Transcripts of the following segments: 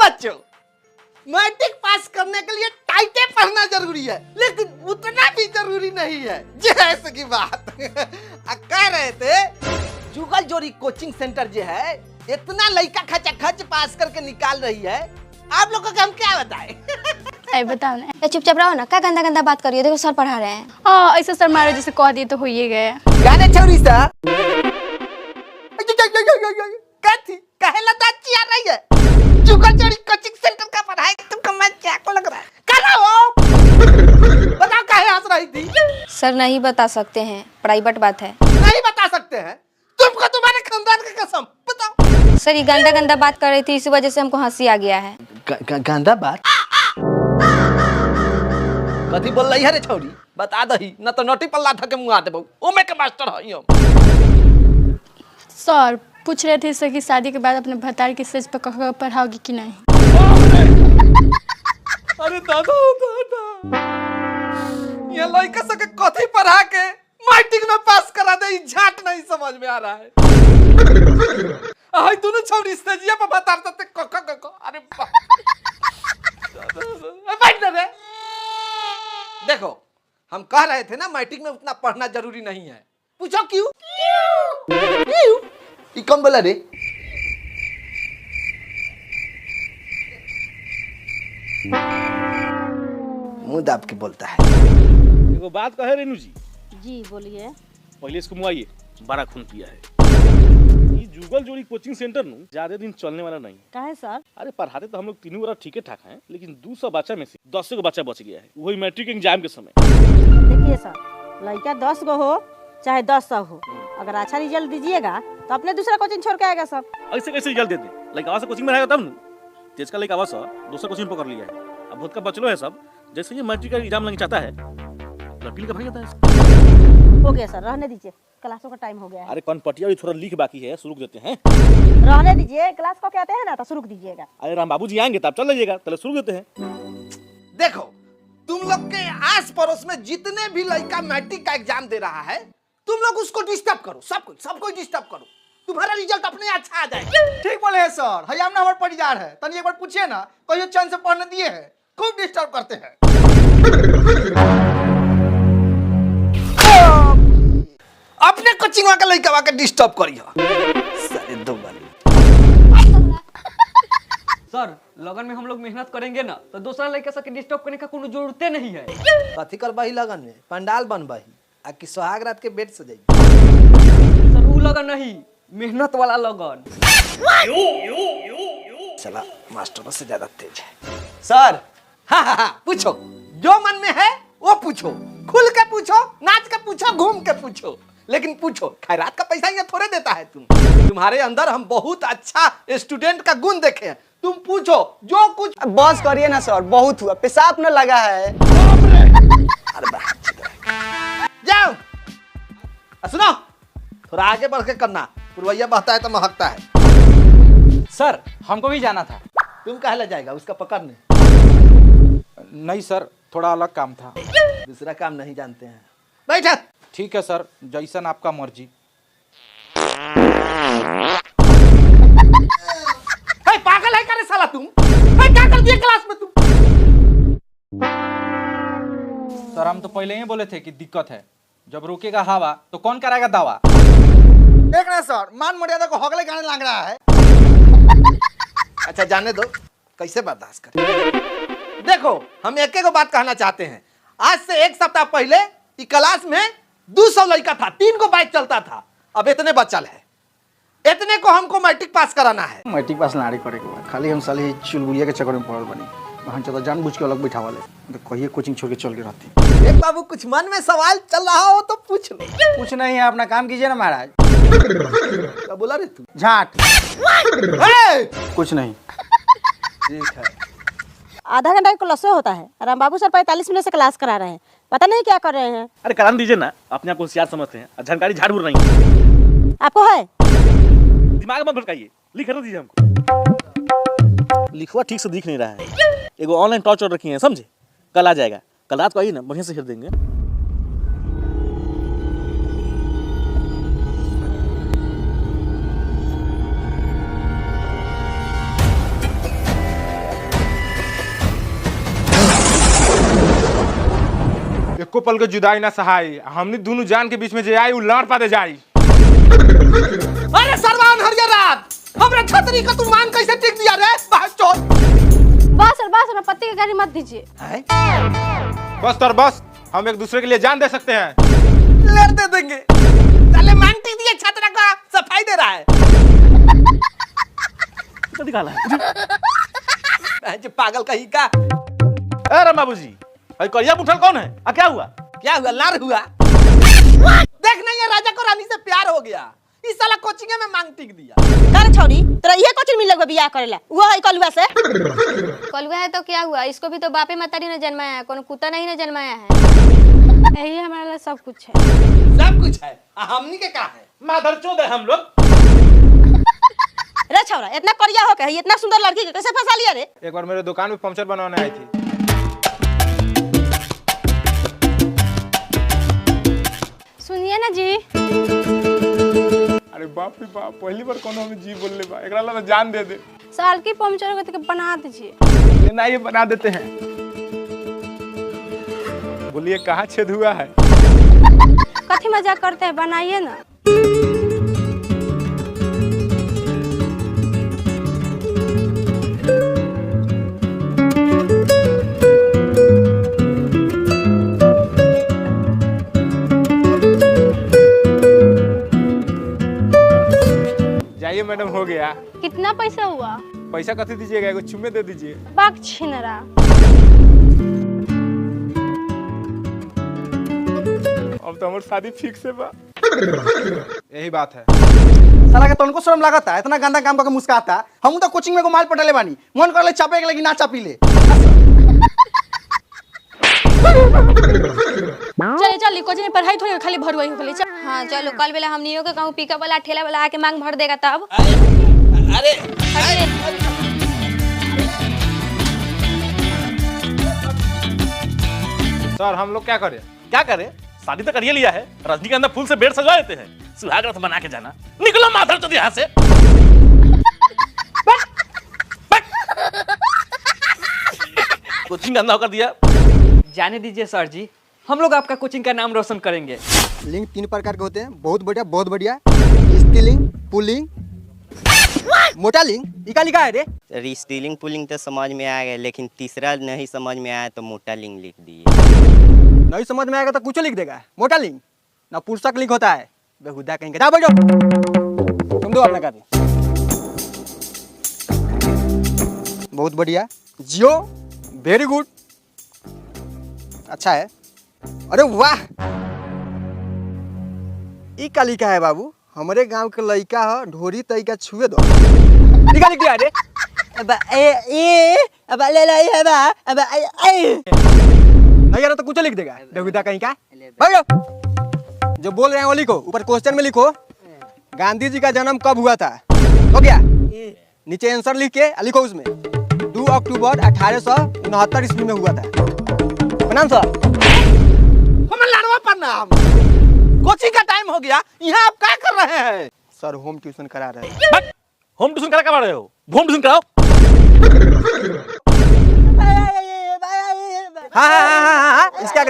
बच्चों, matric pass करने के लिए टाइटे पढ़ना जरूरी है, लेकिन उतना भी जरूरी नहीं है। जैसे की बात कह रहे थे, जुगल जोड़ी कोचिंग सेंटर जो है इतना लड़का खच पास करके निकाल रही है, आप लोगों को हम क्या बताएं? अरे बताओ ना। चुपचाप रहो ना, क्या गंदा गंदा बात करिए, देखो सर पढ़ा रहे हैं। हाँ ऐसे सर मारे जैसे कह दिए तो हो ही गए। गाने छोरी सा कथी कहे लताची आ रही है, जुगल जोड़ी कोचिंग सेंटर का पढ़ाई तुमको मैं क्या को लग रहा है? करो हो बताओ काहे हंस रही थी? सर नहीं बता सकते हैं, प्राइवेट बात है। नहीं बता सकते हैं? तुमको तुम्हारे खानदान की कसम, बताओ। सर ये गंदा गंदा बात कर रही थी, इसी वजह से हमको हंसी आ गया है। गंदा बात कथी बोल रही है रे छौरी? बता दही न तो नोटी पल्ला धके मुआ देबो। ओमे के मास्टर हई हम। सर पूछ रहे थे सर कि शादी के बाद अपने भतार की स्टेज पर कह पढ़ाओगी कि नहीं। अरे दादा दादा, ये लड़का सके कथी पढ़ा के मैट्रिक में पास करा दे, झाट नहीं समझ में आ रहा है। आई दोनों छौरी स्टेजिया पर बता सकते क अरे बैठ रे। देखो हम कह रहे थे ना मैट्रिक में उतना पढ़ना जरूरी नहीं है। पूछो क्यों? ये कौन बोला रे? मुंह दाब के बोलता है। एगो बात कहे रेनू जी। जी बोलिए। पहले इसको मुआइए, बड़ा खून पिया है। ये जुगल जोड़ी कोचिंग सेंटर नु ज्यादा दिन चलने वाला नहीं। काहे सर? अरे पढ़ाते तो हम लोग तीनों बार ठीक ठाक हैं, लेकिन 200 बच्चा में से 10 गो बच्चा बच गया है, वही मैट्रिक एग्जाम के समय। देखिए सर, लड़का 10 गो हो चाहे 10 हो, अगर अच्छा रिजल्ट दीजिएगा तो अपने दूसरा कोचिंग छोड़ के आएगा सर। ऐसे कैसे रिजल्ट देते? लड़का आवाज से कोचिंग में रहेगा तब नु। तेज का लड़का आवाज से दूसरा कोचिंग पकड़ लिया है। अब बहुत का बचलो है सब, जैसे ये मैट्रिक का एग्जाम लगना चाहता है, लड़की का भाग जाता है। हो गया सर, रहने दीजिए, क्लासों का टाइम हो गया है। अरे कौन पटिया थोड़ा लिख बाकी है, शुरू देते हैं। रहने दीजिए, क्लास को कहते हैं ना तो शुरू दीजिएगा। अरे राम बाबू जी आएंगे तब चल जाइएगा, पहले शुरू देते हैं। देखो तुम लोग के आस पड़ोस में जितने भी लड़का मैट्रिक का एग्जाम दे रहा है, तुम लोग उसको डिस्टर्ब करो, सबको डिस्टर्ब करो, तुम्हारा रिजल्ट अपने अच्छा आ जाएगा। ठीक बोले हैं सर, हम ना हमारे परिवार है, तनी एक बार पूछिए ना, कहियो चंद से पढ़ने दिए हैं, खूब डिस्टर्ब करते हैं। अपने कोचिंग का लड़का के डिस्टर्ब करियो सारे दो बारी। सर लगन में हम लोग मेहनत करेंगे ना तो दूसरा लड़का सबके डिस्टर्ब करने का कोई जरूरत नहीं है। कथी करबाही लगन में? पंडाल बनबाही आ कि सुहाग रात के बेड सजाई? सर वो लगन नहीं, मेहनत वाला लगन। चला मास्टरों से ज्यादा तेज है। सर हाँ, पूछो जो मन में है वो पूछो, खुल के पूछो, नाच के पूछो, घूम के पूछो, लेकिन पूछो। खैरात का पैसा ये थोड़े देता है तुम्हारे अंदर हम बहुत अच्छा स्टूडेंट का गुण देखे हैं। तुम पूछो जो कुछ। बस करिए ना सर, बहुत हुआ, पेशाब न लगा है। अरे जाओ, सुनो थोड़ा आगे बढ़ के करना, पुरवैया बहता है तो महकता है। सर हमको भी जाना था। तुम काहे ले जाएगा उसका पकड़ने? नहीं सर, थोड़ा अलग काम था। दूसरा काम नहीं जानते हैं? बैठा। ठीक है सर, जैसन आपका मर्जी। पागल है क्या साला तुम? क्या कर दिया क्लास में तुम? सर हम तो पहले ही बोले थे कि दिक्कत है, जब रोकेगा हवा तो कौन कराएगा दावा। देख रहे सर, मान मर्यादा को हगले गाने लग रहा है। अच्छा जाने दो, कैसे बर्दाश्त करें। देखो हम एक बात कहना चाहते हैं। आज से 1 सप्ताह पहले इस क्लास में 200 लड़का था, 3 को बैच चलता था, अब इतने बचल है। इतने को हमको मैट्रिक पास कराना है। मैट्रिक पास नारी करे के बाद खाली हम साले चुलबुलिया के चक्कर में पड़ल बनी। हम चलो जानबूझ के अलग बैठा वाले, तो कहिए कोचिंग छोड़ के चल के रहती। एक बाबू कुछ मन में सवाल चल रहा हो तो पूछ लो। कुछ नहीं है, अपना काम कीजिए ना महाराज। क्या बोला रे तू? झाट। कुछ नहीं। ठीक है। आधा घंटा का क्लास होता है, राम बाबू सर 45 मिनट से क्लास करा रहे हैं, पता नहीं क्या कर रहे हैं। अरे करान दीजिए ना, अपने आप को होशियार समझते हैं, जानकारी झाड़ बुड़ नहीं है। आपको है? दिमाग मत भटकाइए, लिख कर दीजिए हमको। लिखवा ठीक से दिख नहीं रहा है, एगो ऑनलाइन टॉर्च और रखी है, समझे? कल आ जाएगा, कल रात को आइए ना, बढ़िया से हेर देंगे। एको पल के जुदाई ना सहाय, हमने दोनों जान के बीच में जे आई उ लाड़ पाते जाई। अरे सरवान हरिया रात हमरा छतरी का तू मान कैसे टिक दिया रे बहचोद। बस ना पत्ती की गाड़ी मत दीजिए। बस तर बस, हम एक दूसरे के लिए जान दे सकते हैं। लड़ दे देंगे। चले मान टिक दिए, छतरा का सफाई दे रहा है। तो दिखाला जो पागल कहीं का। ए रमा बाबूजी, भाई करिया मुठल कौन है? क्या हुआ? क्या हुआ? लार हुआ। देख नहीं है राजा को रानी से प्यार हो गया, इस साला कोचिंग में मांग टिक दिया। कर छोड़ी तेरा ये कोचिंग मिल लगवा बियाह करेला वो है कलुआ से। कलुआ है तो क्या हुआ, इसको भी तो बापे मतारी ने जन्माया है, कोनो कुत्ता नहीं ने जन्माया है। यही हमारे लिए सब कुछ है। सब कुछ है, हमनी के का है? मादरचोद है हम लोग। रे छौरा इतना करिया हो के इतना सुंदर लड़की के कैसे फंसा लिया रे? एक बार मेरे दुकान में पंचर बनवाने आई थी। सुनिए ना जी। अरे बाप रे बाप, पहली बार कोनो हमें जी बोलले बा, एकरा ला जान दे दे। साल की पंचर हो तो बना दीजिए। ना ये बना देते हैं। बोलिए कहाँ छेद हुआ है? कथी मजाक करते हैं, बनाइए ना। जाइए मैडम, हो गया। कितना पैसा हुआ? पैसा कथी दीजिएगा, एगो चुम्मे दे दीजिए। बाग छिनरा। अब तो हमारी शादी फिक्स है बा। यही बात है। साला के तनको शर्म लागता है, इतना गंदा काम करके मुस्काता। हम तो कोचिंग में को माल पटले बानी, मन करले चापे के लगी ना चापी ले। चल कोचिंग में पढ़ाई थोड़ी खाली भरवाई हो खाली। चल हाँ चलो, कल बेला हमनी के कहूँ पिकअप वाला ठेला वाला आके मांग भर देगा तब। अरे सर हम लोग क्या करें? क्या करे? शादी तो करिए लिया है, रजनीगंधा फूल से बेड सजवा देते हैं, सुहाग रात बना के जाना। निकलो माधर चौधरी यहाँ से। कोचिंग गंदा होकर दिया। जाने दीजिए सर जी, हम लोग आपका कोचिंग का नाम रोशन करेंगे। लिंग 3 प्रकार के होते हैं, बहुत बढ़िया बहुत बढ़िया। स्त्रीलिंग, पुल्लिंग, मोटा लिंग। इका लिखा है रे। स्त्रीलिंग पुल्लिंग तो समझ में आ गया, लेकिन तीसरा नहीं समझ में आया तो मोटा लिंग लिख दिए। नहीं समझ में आएगा तो कुछ लिख देगा। मोटा लिंग ना पुस्तक लिंग होता है, बेहुदा कहेंगे। जा बैठो, तुम दो अपना कार्य। बहुत बढ़िया, जियो, वेरी गुड, अच्छा है। अरे वाह, ई का लिखा है बाबू? हमारे गांव के लड़का है, ढोरी तरीका छुए दो। लिखा लिख दिया रे। अब अब ले ले है बा, अब नहीं यार तो कुछ लिख देगा, बेहुदा कहीं का। बैठो, जो बोल रहे हैं वो लिखो, ऊपर क्वेश्चन में लिखो गांधी जी का जन्म कब हुआ था। हो गया, नीचे आंसर लिख के लिखो उसमें 2 अक्टूबर 1869 ईस्वी में हुआ था। प्रणाम सर। हमें लाडवा प्रणाम। कोचिंग का टाइम हो गया, यहाँ आप क्या कर रहे हैं? सर होम ट्यूशन करा रहे हैं। होम ट्यूशन करा रहे हो? होम ट्यूशन कराओ। हाँ, इसका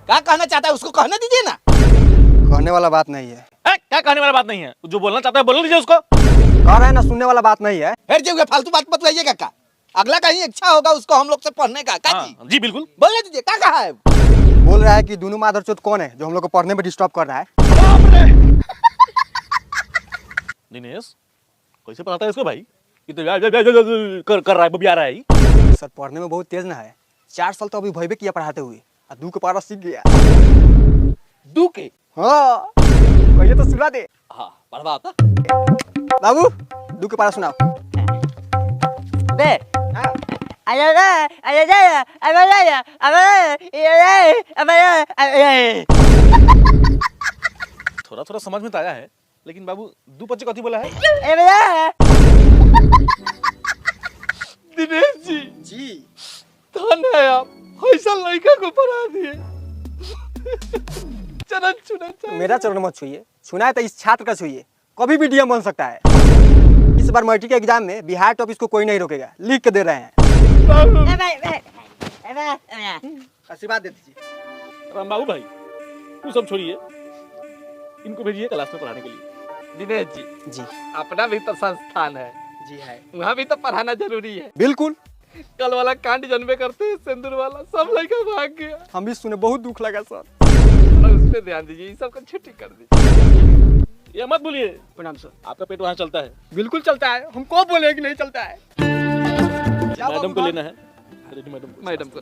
क्या कहना चाहता है उसको कहने दीजिए ना। कहने वाला बात नहीं है। क्या कहने वाला बात नहीं है? जो बोलना चाहता है बोल लीजिए उसको। कह रहे हैं ना, सुनने वाला बात नहीं है। फिर जो फालतू बात बताइएगा का, अगला कहीं इच्छा होगा उसको हम लोग से पढ़ने का। क्या जी? जी बिल्कुल, बोलने दीजिए। क्या कहा है? बोल रहा है कि दोनों मादरचोद कौन है जो हम लोग को पढ़ने में डिस्टर्ब कर रहा है। दिनेश कैसे पढ़ाता है इसको भाई? ये तो कर रहा है, बबिया रहा है। सर पढ़ने में बहुत तेज ना है, 4 साल तो अभी भयबे किया पढ़ाते हुए, और 2 के पारा सीख गया। 2 के? हाँ, कहिए तो सुना दे। हाँ पढ़वा होता। बाबू 2 के पारा सुनाओ। दे थोड़ा थोड़ा समझ में तो आया है, लेकिन बाबू 2 बच्चे कथी बोला है? दिनेश जी जी धन है आप, ऐसा लड़का को पढ़ा दिए। चरण छूना। मेरा चरण मत छुइए, सुना है तो इस छात्र का छुइए, कभी भी डीएम बन सकता है। इस बार मैट्रिक एग्जाम में बिहार टॉप इसको कोई नहीं रोकेगा, लिख के दे रहे हैं। आशीर्वाद दे दीजिए। राम बाबू भाई तू सब छोड़िए, इनको भेजिए क्लास में पढ़ाने के लिए। दिनेश जी, जी अपना भी तो संस्थान है जी है वहाँ भी तो पढ़ाना जरूरी है। बिल्कुल। कल वाला कांड जन्मे करते हैं, सिंदूर वाला सब लड़का भाग गया। हम भी सुने, बहुत दुख लगा सर। थोड़ा उस पे ध्यान दीजिए, ये सब का छुट्टी कर दीजिए। ये मत बोलिए, प्रणाम सर। आपका पेट वहाँ चलता है। बिल्कुल चलता है, हमको बोले कि नहीं चलता है। मैडम को लेना है, मैडम को। मैडम को